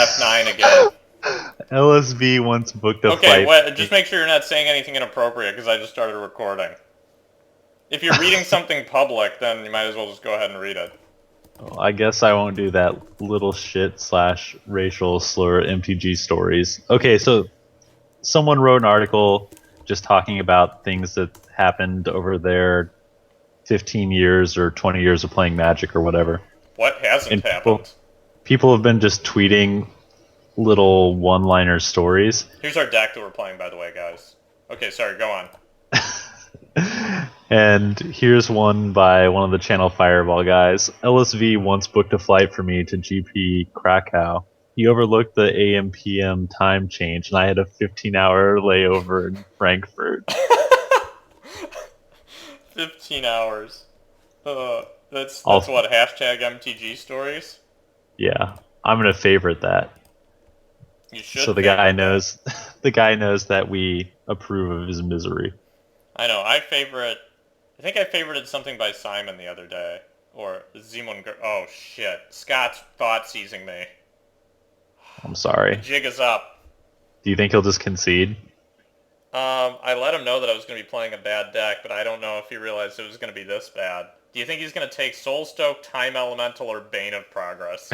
F9 again. LSV once booked a Okay, flight. just make sure you're not saying anything inappropriate because I just started recording. If you're reading something public, then you might as well just go ahead and read it. Well, I guess I won't do that little shit slash racial slur MTG stories. Okay, so someone wrote an article just talking about things that happened over their 15 years or 20 years of playing Magic or whatever. What hasn't And happened? people have been just tweeting little one-liner stories. Here's our deck that we're playing, by the way, guys. Okay, sorry, go on. And here's one by one of the Channel Fireball guys. LSV once booked a flight for me to GP Krakow. He overlooked the AM PM time change, and I had a 15-hour layover in Frankfurt. 15 hours. That's Also, what, hashtag MTG stories? yeah, I'm gonna favorite that. You should. So the guy knows, the guy knows that we approve of his misery. I know. I think I favorited something by Simon the other day. Or Zimon. Oh, shit. Scott's thought seizing me. I'm The sorry. jig is up. Do you think he'll just concede? I let him know that I was going to be playing a bad deck, but I don't know if he realized it was going to be this bad. Do you think he's going to take Soulstoke, Time Elemental, or Bane of Progress?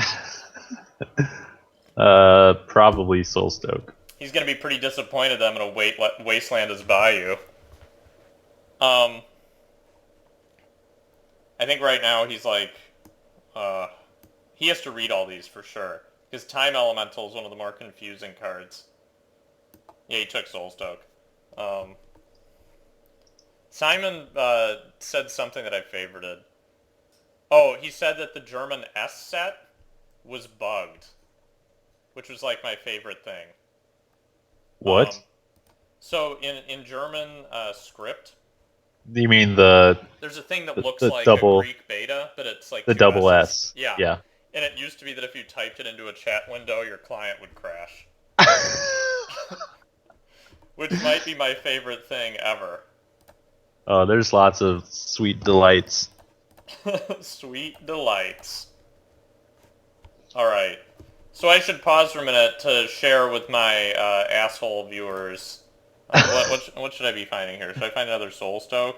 Probably Soulstoke. He's going to be pretty disappointed that I'm going to wasteland his Bayou. I think right now he's like, he has to read all these for sure. Because Time Elemental is one of the more confusing cards. Yeah, he took Soulstoke. Simon said something that I favorited. Oh, he said that the German S set was bugged. Which was like my favorite thing. What? So in German script, You mean there's a thing that looks like double, a Greek beta, but it's like the two double S's. S? Yeah. Yeah. And it used to be that if you typed it into a chat window, your client would crash. Which might be my favorite thing ever. Oh, there's lots of sweet delights. Sweet delights. Alright. So I should pause for a minute to share with my asshole viewers. What should I be finding here? Should I find another Soulstoke?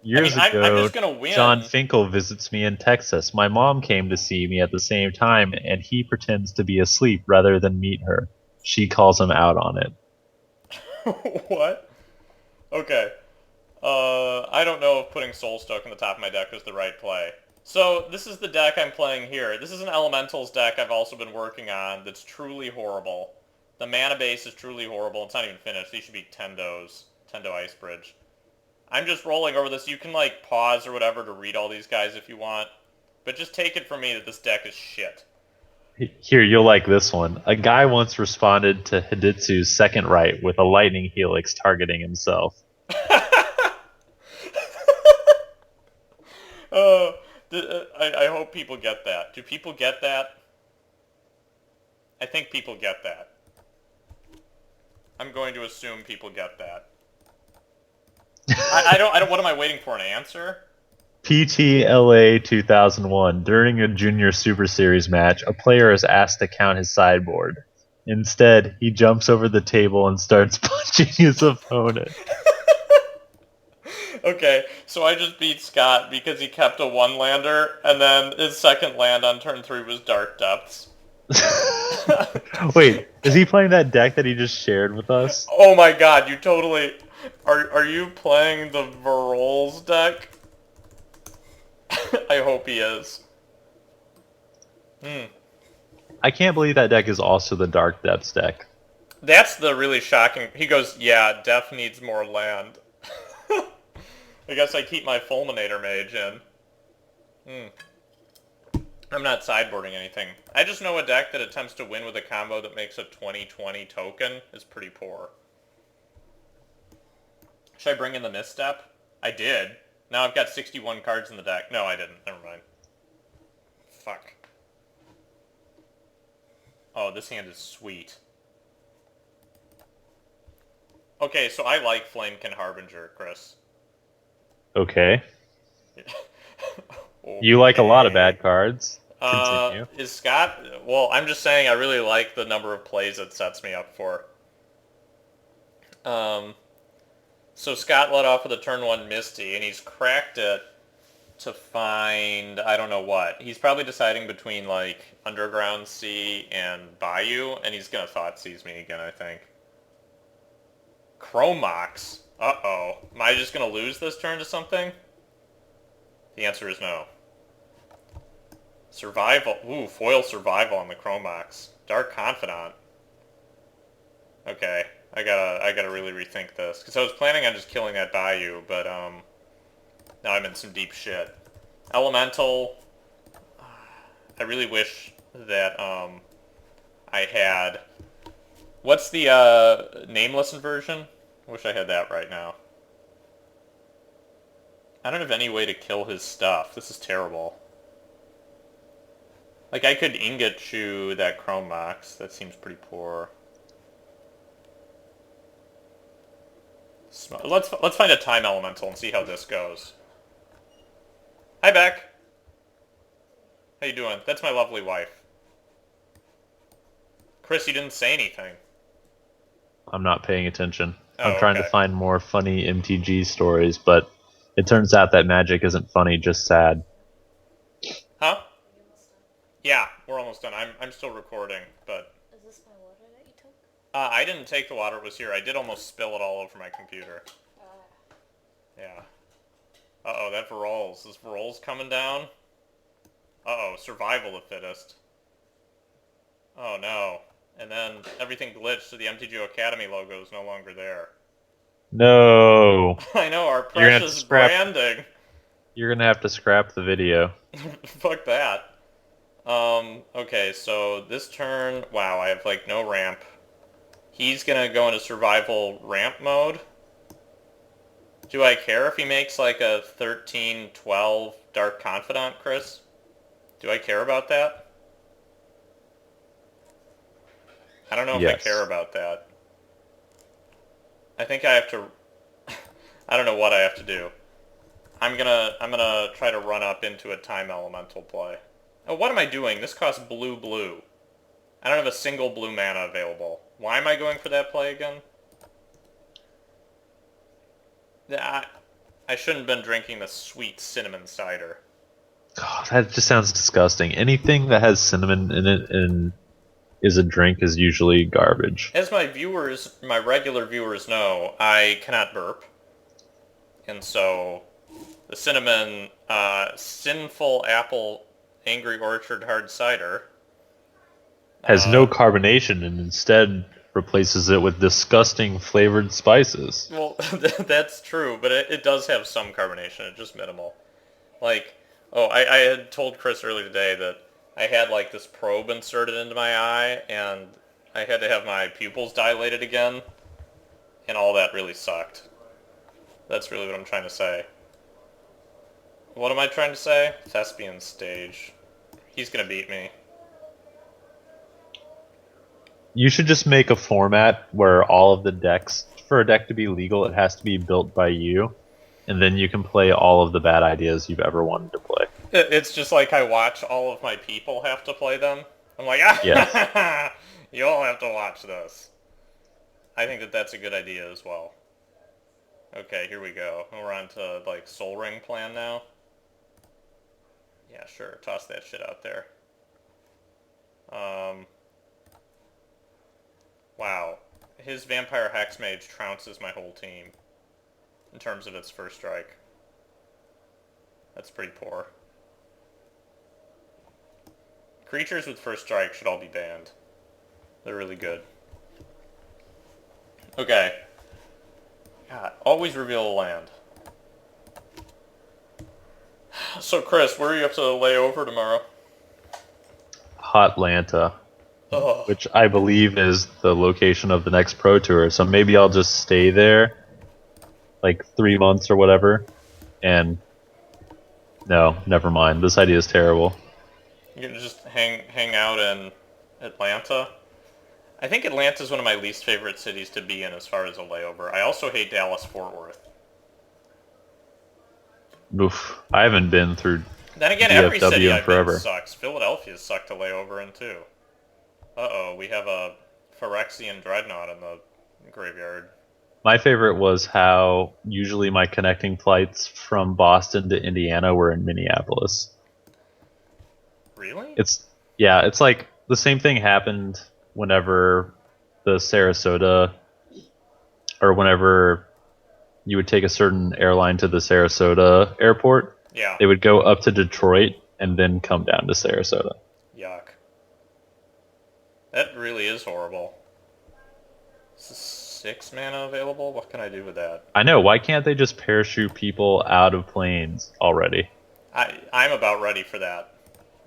Years ago, I'm just gonna win. John Finkel visits me in Texas. My mom came to see me at the same time, and he pretends to be asleep rather than meet her. She calls him out on it. What? Okay. I don't know if putting Soulstoke in the top of my deck was the right play. So, this is the deck I'm playing here. This is an Elementals deck I've also been working on that's truly horrible. The mana base is truly horrible. It's not even finished. These should be Tendos. Tendo Ice Bridge. I'm just rolling over this. You can, like, pause or whatever to read all these guys if you want. But just take it from me that this deck is shit. Here, you'll like this one. A guy once responded to Hidetsu's second right with a lightning helix targeting himself. I hope people get that. Do people get that? I think people get that. I'm going to assume people get that. I don't. What am I waiting for? An answer? PTLA 2001. During a Junior Super Series match, a player is asked to count his sideboard. Instead, he jumps over the table and starts punching his opponent. Okay, so I just beat Scott because he kept a one-lander, and then his second land on turn 3 was Dark Depths. Wait, is he playing that deck that he just shared with us? Oh my god, you totally... Are you playing the Varolz deck? I hope he is. I can't believe that deck is also the Dark Depths deck. That's the really shocking... He goes, yeah, Def needs more land. I guess I keep my Fulminator Mage in. I'm not sideboarding anything. I just know a deck that attempts to win with a combo that makes a 20/20 token is pretty poor. Should I bring in the Misstep? I did. Now I've got 61 cards in the deck. No, I didn't. Never mind. Fuck. Oh, this hand is sweet. Okay, so I like Flamekin Harbinger, Chris. Okay. Okay. You like a lot of bad cards. Continue. Is Scott... Well, I'm just saying I really like the number of plays it sets me up for. Um, so Scott let off with a turn 1 Misty, and he's cracked it to find... I don't know what. He's probably deciding between, like, Underground Sea and Bayou, and he's gonna Thought Seize me again, I think. Chromox? Uh-oh. Am I just gonna lose this turn to something? The answer is no. Survival. Ooh, foil survival on the Chromox. Dark Confidant. Okay, I gotta really rethink this. Because I was planning on just killing that Bayou, but, now I'm in some deep shit. Elemental. I really wish that, I had... What's the, nameless inversion? I wish I had that right now. I don't have any way to kill his stuff. This is terrible. Like, I could Ingot Chew that Chromox. That seems pretty poor. Let's find a Time Elemental and see how this goes. Hi, Beck. How you doing? That's my lovely wife. Chris, you didn't say anything. I'm not paying attention. Oh, I'm trying to okay. find more funny MTG stories, but it turns out that magic isn't funny, just sad. Huh? Yeah, we're almost done. I'm still recording, but... Is this my water that you took? I didn't take the water, it was here. I did almost spill it all over my computer. Yeah. Uh-oh, that Varolz. Is Varolz coming down? Uh-oh, survival the fittest. Oh no. And then everything glitched, so the MTGO Academy logo is no longer there. No. I know, our You're gonna have to precious scrap- branding. You're gonna have to scrap the video. Fuck that. Okay, so this turn, wow, I have, like, no ramp. He's gonna go into survival ramp mode. Do I care if he makes, like, a 13-12 Dark Confidant, Chris? Do I care about that? I don't know if Yes. I care about that. I think I have to... I don't know what I have to do. I'm gonna try to run up into a Time Elemental play. Oh, what am I doing? This costs blue. I don't have a single blue mana available. Why am I going for that play again? I shouldn't have been drinking the sweet cinnamon cider. God, that just sounds disgusting. Anything that has cinnamon in it and is a drink is usually garbage. As my regular viewers know, I cannot burp. And so, the cinnamon, Sinful Apple Angry Orchard Hard Cider Has no carbonation and instead replaces it with disgusting flavored spices. Well, that's true, but it does have some carbonation. It's just minimal. Like, I had told Chris earlier today that I had, like, this probe inserted into my eye, and I had to have my pupils dilated again, and all that really sucked. That's really what I'm trying to say. What am I trying to say? Thespian stage. He's gonna beat me. You should just make a format where all of the decks, for a deck to be legal, it has to be built by you, and then you can play all of the bad ideas you've ever wanted to play. It's just like I watch all of my people have to play them. I'm like, ah, Yes. you all have to watch this. I think that that's a good idea as well. Okay, here we go. We're on to, like, Soul Ring plan now. Yeah, sure. Toss that shit out there. Wow. His Vampire Hexmage trounces my whole team in terms of its first strike. That's pretty poor. Creatures with first strike should all be banned. They're really good. Okay. God, always reveal a land. So, Chris, where are you up to lay over tomorrow? Hotlanta, Oh, which I believe is the location of the next Pro Tour, so maybe I'll just stay there like 3 months or whatever, and no, never mind. This idea is terrible. you're gonna just hang out in Atlanta? I think Atlanta's one of my least favorite cities to be in as far as a layover. I also hate Dallas-Fort Worth. Oof, I haven't been through Then again, every DFW city and I've been forever. sucks. Philadelphia's sucked to lay over in, too. Uh-oh, we have a Phyrexian Dreadnought in the graveyard. My favorite was how usually my connecting flights from Boston to Indiana were in Minneapolis. Really? It's like the same thing happened whenever the Sarasota, or whenever you would take a certain airline to the Sarasota airport. Yeah. They would go up to Detroit and then come down to Sarasota. Yuck. That really is horrible. Is 6 mana available? What can I do with that? I know, why can't they just parachute people out of planes already? I'm about ready for that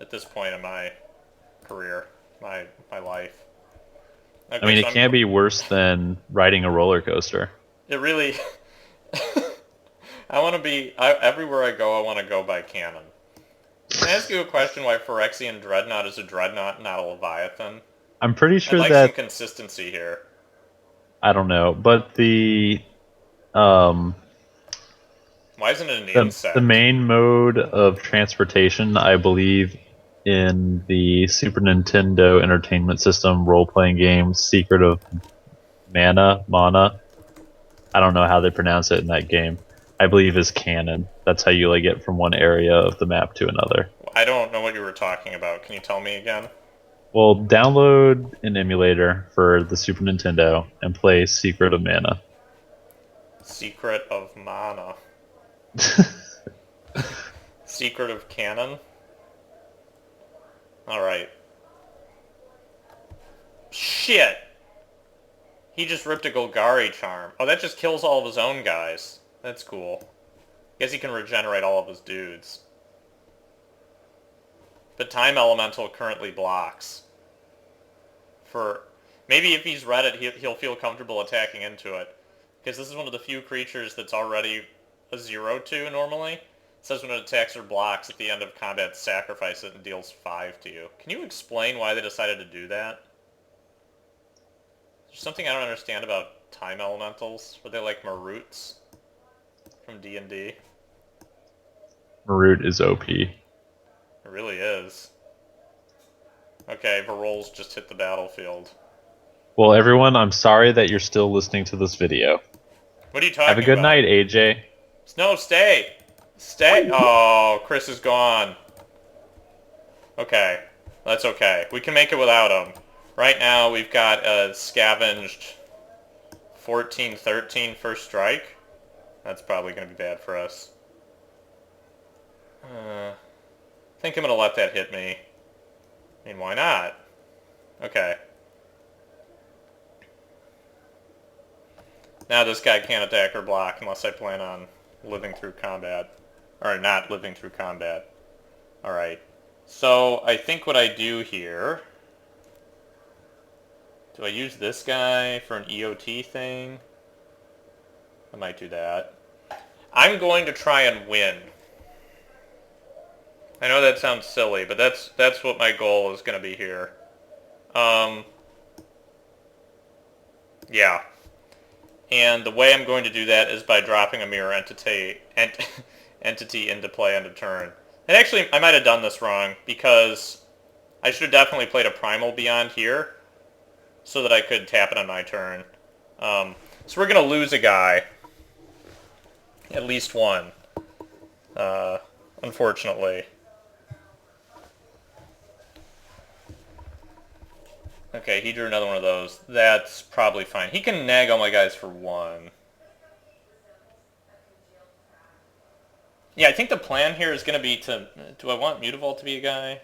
at this point in my career, my life. Okay, I mean, so it can't be worse than riding a roller coaster. It really... I want to be... everywhere I go, I want to go by canon. Can I ask you a question why Phyrexian Dreadnought is a Dreadnought, not a Leviathan? I'm pretty sure I'd like that... some consistency here. I don't know, but the... Why isn't it an insect? The main mode of transportation, I believe, in the Super Nintendo Entertainment System role-playing game Secret of Mana, I don't know how they pronounce it in that game, I believe is canon. That's how you like get from one area of the map to another. I don't know what you were talking about. Can you tell me again? Well, download an emulator for the Super Nintendo and play Secret of Mana. Secret of Mana. Secret of Canon? Alright. Shit! He just ripped a Golgari charm. Oh, that just kills all of his own guys. That's cool. Guess he can regenerate all of his dudes. But Time Elemental currently blocks. Maybe if he's read it, he'll feel comfortable attacking into it. Because this is one of the few creatures that's already a 0/2 normally. It says when it attacks or blocks at the end of combat, sacrifice it and deals 5 to you. Can you explain why they decided to do that? There's something I don't understand about Time Elementals. Were they like Maroots from D&D? Maroot is OP. It really is. Okay, Varolz just hit the battlefield. Well, everyone, I'm sorry that you're still listening to this video. What are you talking about? Have a good night, AJ. No, stay! Stay! Oh, Chris is gone. Okay, that's okay. We can make it without him. Right now, we've got a scavenged 14-13 first strike. That's probably going to be bad for us. I think I'm going to let that hit me. I mean, why not? Okay. Now this guy can't attack or block unless I plan on living through combat. Or not living through combat. Alright. So, I think what I do here... Do I use this guy for an EOT thing? I might do that. I'm going to try and win. I know that sounds silly, but that's what my goal is going to be here. Yeah. And the way I'm going to do that is by dropping a mirror entity into play end of turn. And actually, I might have done this wrong, because I should have definitely played a Primal Beyond here, so that I could tap it on my turn. So we're going to lose a guy. At least one. Unfortunately. Okay, he drew another one of those. That's probably fine. He can nag all my guys for 1. Yeah, I think the plan here is going to be to... Do I want Mutavault to be a guy?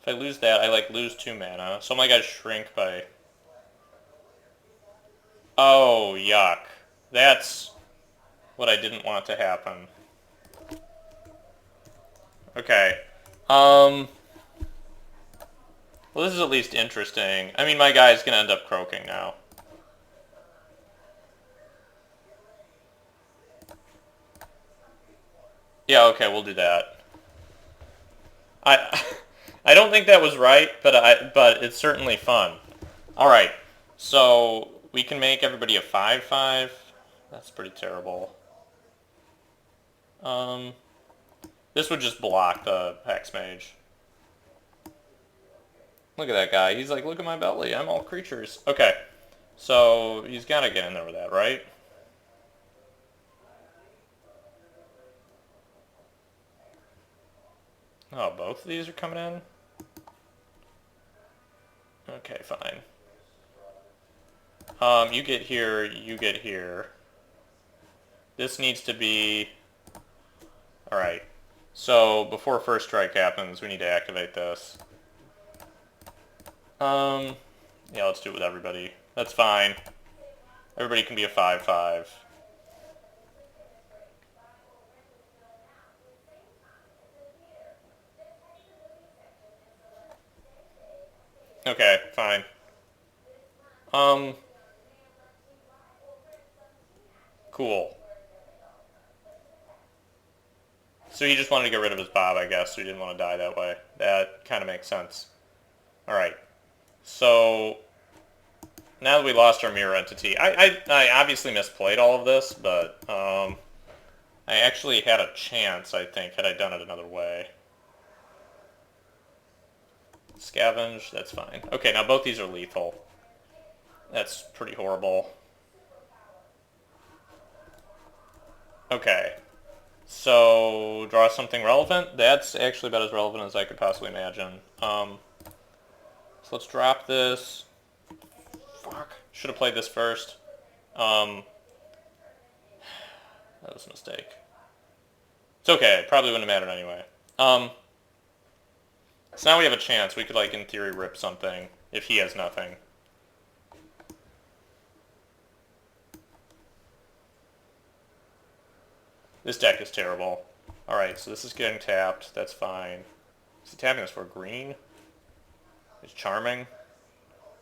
If I lose that, I lose 2 mana. So my guys shrink by... Oh, yuck. That's what I didn't want to happen. Okay. Well, this is at least interesting. I mean, my guy's gonna end up croaking now. Yeah, okay, we'll do that. I don't think that was right, but it's certainly fun. Alright, so we can make everybody a 5/5. That's pretty terrible. This would just block the Hex Mage. Look at that guy. He's like, look at my belly. I'm all creatures. Okay. So, he's got to get in there with that, right? Oh, both of these are coming in? Okay, fine. You get here, you get here. This needs to be... Alright. So, before first strike happens, we need to activate this. Yeah, let's do it with everybody. That's fine. Everybody can be a 5/5. Okay, fine. Cool. So he just wanted to get rid of his Bob, I guess, so he didn't want to die that way. That kind of makes sense. Alright. So, now that we lost our mirror entity, I obviously misplayed all of this, but, I actually had a chance, I think, had I done it another way. Scavenge, that's fine. Okay, now both these are lethal. That's pretty horrible. Okay. So, draw something relevant? That's actually about as relevant as I could possibly imagine. So let's drop this. Fuck. Should have played this first. That was a mistake. It's okay. It probably wouldn't have mattered anyway. So now we have a chance. We could, like, in theory, rip something if he has nothing. This deck is terrible. Alright, so this is getting tapped. That's fine. Is he tapping this for green? It's charming.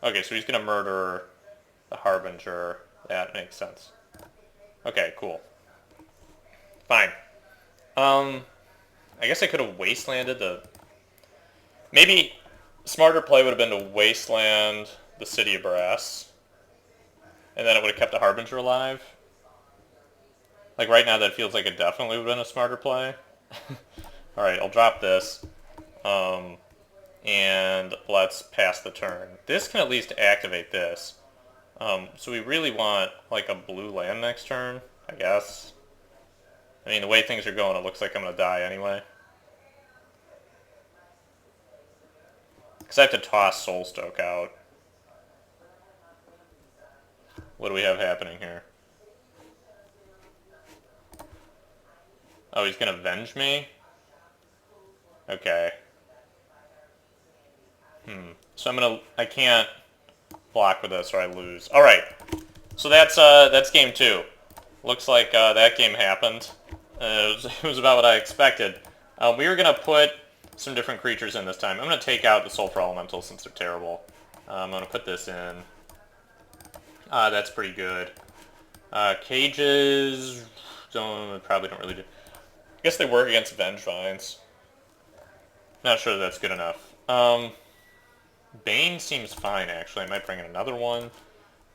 Okay, so he's going to murder the Harbinger. That makes sense. Okay, cool. Fine. I guess I could have wastelanded the... Maybe smarter play would have been to wasteland the City of Brass. And then it would have kept the Harbinger alive. Like, right now, that feels like it definitely would have been a smarter play. Alright, I'll drop this. And let's pass the turn. This can at least activate this. So we really want, like, a blue land next turn, I guess. I mean, the way things are going, it looks like I'm going to die anyway. Because I have to toss Soulstoke out. What do we have happening here? Oh, he's going to avenge me? Okay. So I can't block with this or I lose. Alright. So that's game 2. Looks like that game happened. It was about what I expected. We were going to put some different creatures in this time. I'm going to take out the Sulfur Elemental since they're terrible. I'm going to put this in. That's pretty good. Cages... probably don't really do... I guess they work against Vengevines. Not sure that's good enough. Bane seems fine, actually. I might bring in another one.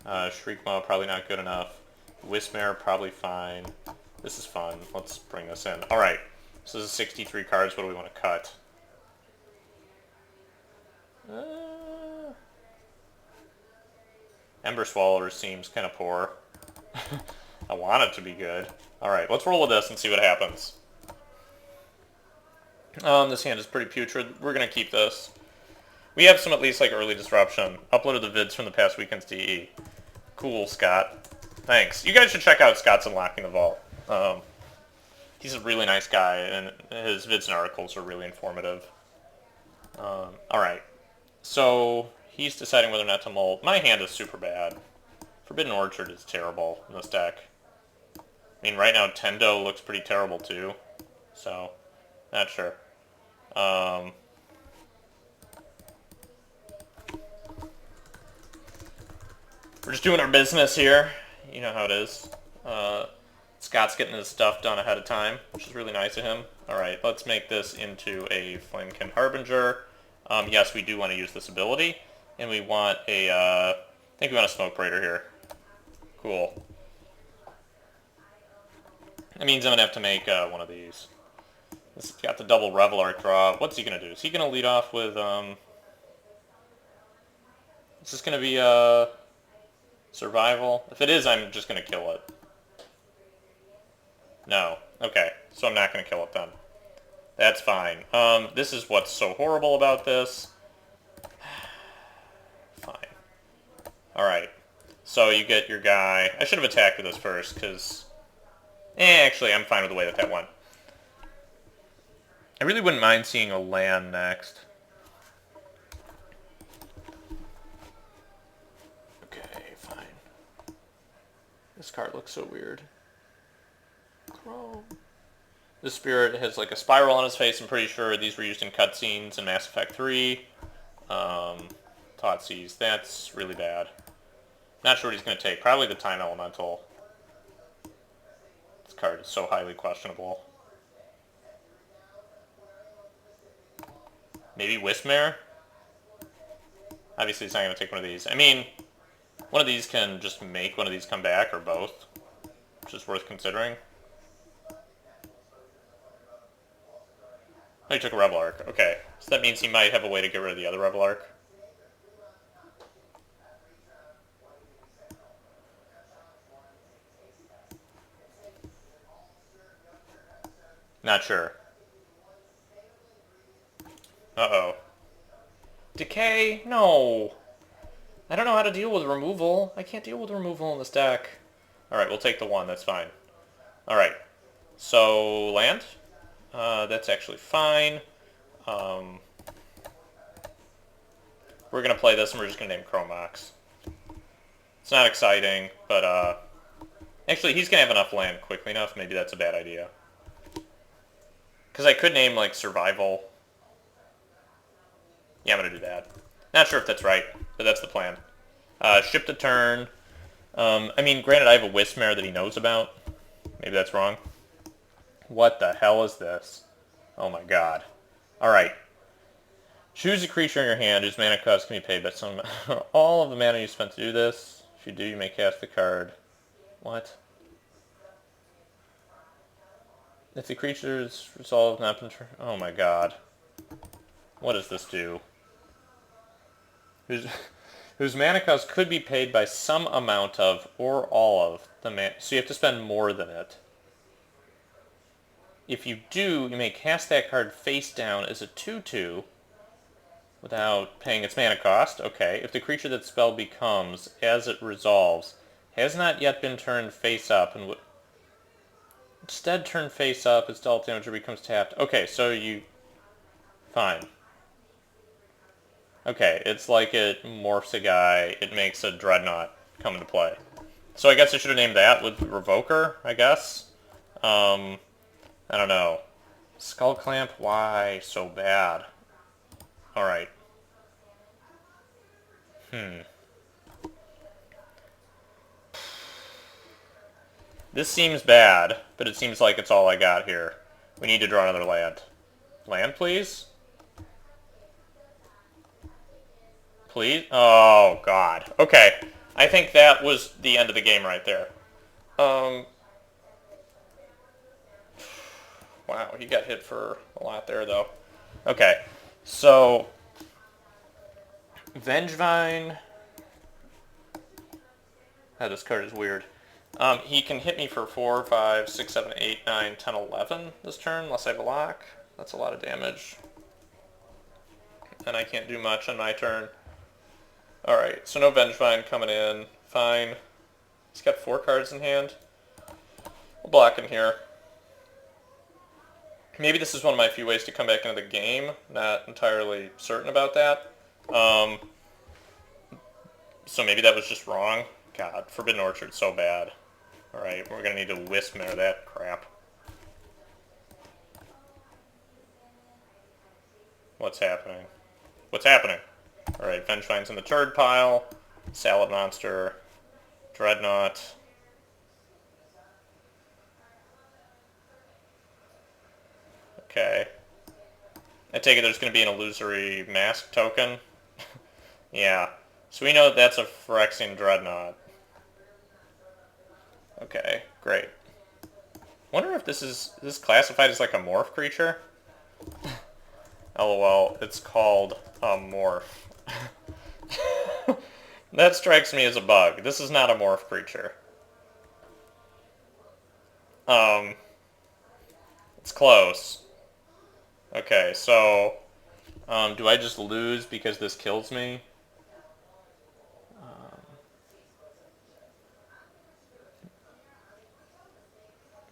Shriekmaw, probably not good enough. Wismare, probably fine. This is fun. Let's bring this in. Alright. So this is 63 cards. What do we want to cut? Ember Swallower seems kind of poor. I want it to be good. Alright, let's roll with this and see what happens. This hand is pretty putrid. We're going to keep this. We have some at least like early disruption. Uploaded the vids from the past weekend's DE. Cool, Scott. Thanks. You guys should check out Scott's Unlocking the Vault. He's a really nice guy, and his vids and articles are really informative. Alright. So, he's deciding whether or not to mold. My hand is super bad. Forbidden Orchard is terrible in this deck. I mean, right now, Tendo looks pretty terrible, too. So, not sure. We're just doing our business here. You know how it is. Scott's getting his stuff done ahead of time, which is really nice of him. Alright, let's make this into a Flamekin Harbinger. Yes, we do want to use this ability. And we want a, I think we want a Smoke Raider here. Cool. That means I'm gonna have to make one of these. This has got the double Revel Arc draw. What's he gonna do? Is he gonna lead off with Is this gonna be survival? If it is, I'm just gonna kill it. No. Okay. So I'm not gonna kill it then. That's fine. This is what's so horrible about this. Fine. Alright. So you get your guy. I should have attacked with this first, because... actually, I'm fine with the way that that went. I really wouldn't mind seeing a land next. Okay, fine. This card looks so weird. Chrome. This spirit has like a spiral on his face. I'm pretty sure these were used in cutscenes in Mass Effect 3. Thoughtseize. That's really bad. Not sure what he's going to take. Probably the Time Elemental. This card is so highly questionable. Maybe Wismare? Obviously he's not going to take one of these. I mean, one of these can just make one of these come back, or both. Which is worth considering. Oh, he took a Rebel Arc. Okay. So that means he might have a way to get rid of the other Rebel Arc. Not sure. Uh-oh. Decay? No. I don't know how to deal with removal. I can't deal with removal in this deck. Alright, we'll take the one. That's fine. Alright. So, land? That's actually fine. We're going to play this and we're just going to name Chromox. It's not exciting, but actually he's going to have enough land quickly enough. Maybe that's a bad idea. Because I could name, like, Survival. Yeah, I'm going to do that. Not sure if that's right, but that's the plan. Ship to turn. I mean, granted, I have a Wismare that he knows about. Maybe that's wrong. What the hell is this? Oh my god. Alright. Choose a creature in your hand whose mana cost can be paid by some... all of the mana you spent to do this. If you do, you may cast the card. What? If the creature's resolved not been... oh my god. What does this do? Whose mana cost could be paid by some amount of, or all of, the mana... so you have to spend more than it. If you do, you may cast that card face down as a 2/2 without paying its mana cost. Okay. If the creature that spell becomes, as it resolves, has not yet been turned face up, and instead turn face up, its dealt damage or becomes tapped. Okay, so you... fine. Okay, it's like it morphs a guy, it makes a Dreadnought come into play. So I guess I should have named that with Revoker, I guess? I don't know. Skull Clamp, why so bad? Alright. This seems bad, but it seems like it's all I got here. We need to draw another land. Land, please? Please? Oh, God. Okay. I think that was the end of the game right there. Wow, he got hit for a lot there, though. Okay. So, Vengevine. Oh, this card is weird. He can hit me for 4, 5, 6, 7, 8, 9, 10, 11 this turn, unless I have a lock. That's a lot of damage. And I can't do much on my turn. Alright, so no Vengevine coming in. Fine. He's got 4 cards in hand. We'll block him here. Maybe this is one of my few ways to come back into the game. Not entirely certain about that. So maybe that was just wrong. God, Forbidden Orchard's so bad. Alright, we're going to need to Wismare that crap. What's happening? What's happening? Alright, Vengevine's in the turd pile. Salad Monster. Dreadnought. Okay. I take it there's going to be an illusory mask token. Yeah. So we know that that's a Phyrexian Dreadnought. Okay, great. Wonder if this is classified as like a morph creature? LOL, it's called a morph. That strikes me as a bug. This is not a morph creature. It's close. Okay, so, do I just lose because this kills me?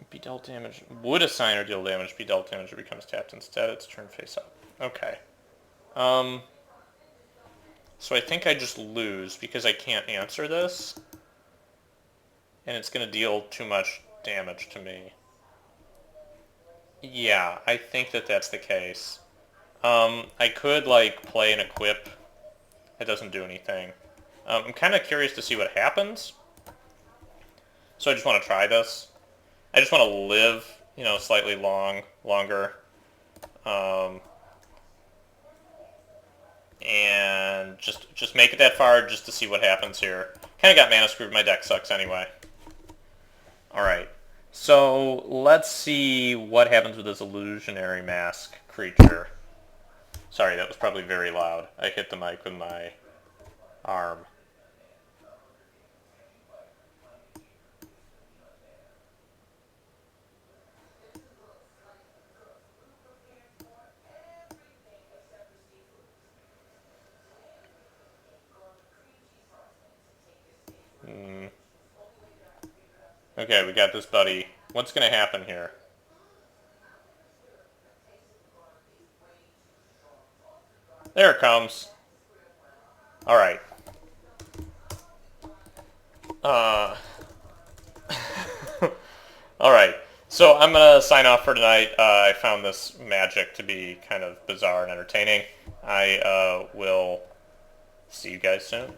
Be dealt damage. Would assign or deal damage be dealt damage, it becomes tapped instead. It's turned face up. Okay. So I think I just lose because I can't answer this. And it's going to deal too much damage to me. Yeah, I think that that's the case. I could, like, play an equip. It doesn't do anything. I'm kind of curious to see what happens. So I just want to try this. I just want to live, you know, slightly longer. And just make it that far just to see what happens here. Kind of got mana screwed. My deck sucks anyway. Alright. So let's see what happens with this illusionary mask creature. Sorry, that was probably very loud. I hit the mic with my arm. Okay, we got this buddy. What's going to happen here? There it comes. Alright. Alright. So I'm going to sign off for tonight. I found this magic to be kind of bizarre and entertaining. I will see you guys soon.